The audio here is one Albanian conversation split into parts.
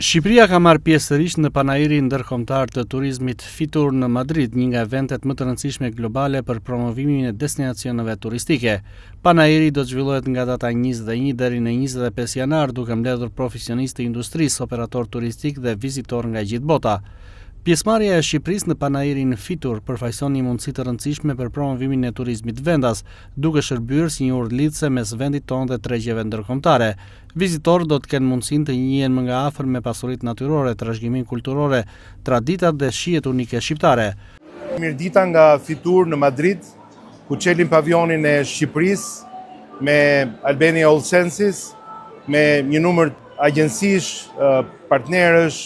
Shqipëria ka marrë pjesërisht në panairin ndërkombëtar të turizmit Fitur në Madrid, një nga eventet më të rëndësishme globale për promovimin e destinacioneve turistike. Panairi do të zhvillohet nga data 21 deri në 25 janar, duke mbledhur profesionistë të industrisë, operator turistik dhe vizitor nga gjithë bota. Pjesëmarrja e Shqipërisë në panairin Fitur përfaqëson një mundësi të rëndësishme për promovimin e turizmit vendas, duke shërbyer si një urdhëlidhse mes vendit tonë dhe tregjeve ndërkombëtare. Vizitorët do të kenë mundësinë të njihen më nga afër me pasuritë natyrore, trashëgiminë kulturore, traditat dhe shijet unike shqiptare. Mirëdita nga Fitur në Madrid, ku çelim pavionin e Shqipërisë me Albania All Senses, me një numër agjencish, partnerësh,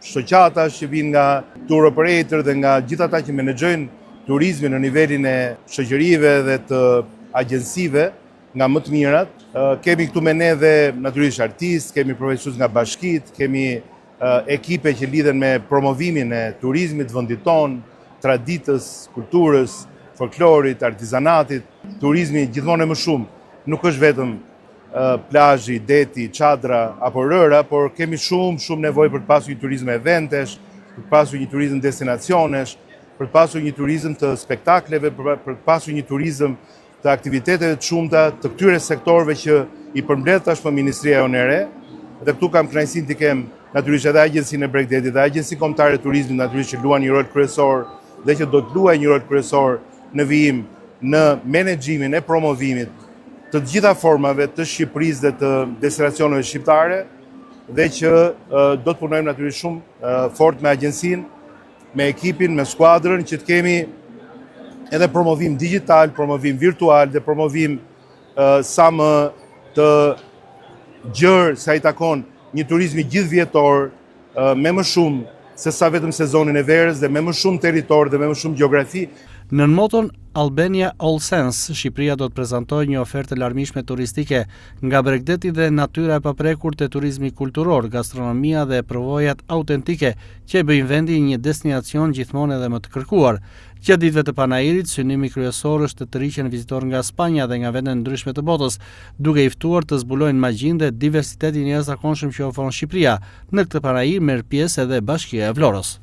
shoqatash që vinë nga tour operator dhe nga gjithë ata që menaxhojnë turizmin në nivelin e shoqërive dhe të agjencive nga më të mirat. Kemi këtu me ne dhe natyrisht artistë, kemi profesionistë nga bashkitë, kemi ekipe që lidhen me promovimin e turizmit vendit tonë, traditës, kulturës, folklorit, artizanatit. Turizmi gjithmonë e më shumë nuk është vetëm plazhi, deti, çadra apo rëra, por kemi shumë nevojë për të pasur një turizëm eventesh, për të pasur një turizëm destinacionesh, për të pasur një turizëm të spektakleve, për të pasur një turizëm të aktiviteteve të shumta të këtyre sektorëve që i përmbledh tashmë Ministria jonë e re. Dhe këtu kam kënaqësinë të kem natyrisht edhe Agjencinë e Bregdetit dhe Agjencinë Kombëtare e Turizmit, natyrisht që luan një rol kryesor dhe që do të luajë një rol kryesor në vijim në menaxhimin e promovimit të gjitha formave të Shqipërisë dhe të destinacioneve shqiptare, dhe që do të punojmë natyrisht shumë fort me agjencinë, me ekipin, me skuadrën, që të kemi edhe promovim digital, promovim virtual dhe promovim sa më të gjerë sa i takon një turizmi gjithvjetor, me më shumë se sa vetëm sezonin e verës dhe me më shumë territor dhe me më shumë gjeografi. Në moton Albania All Sense, Shqipëria do të prezantojë një ofertë larmishme turistike, nga Bregdeti dhe natyra e paprekur te turizmi kulturor, gastronomia dhe provojat autentike që e bëjnë vendin një destinacion gjithmonë edhe më të kërkuar. Gjatë ditëve të panairit, synimi kryesor është të rriqen vizitorë nga Spanja dhe nga vende ndryshme të botës, duke i ftuar të zbulojnë magjinë dhe diversitetin e jashtëzakonshëm që ofron Shqipëria. Në këtë panair merr pjesë edhe Bashkia e Vlorës.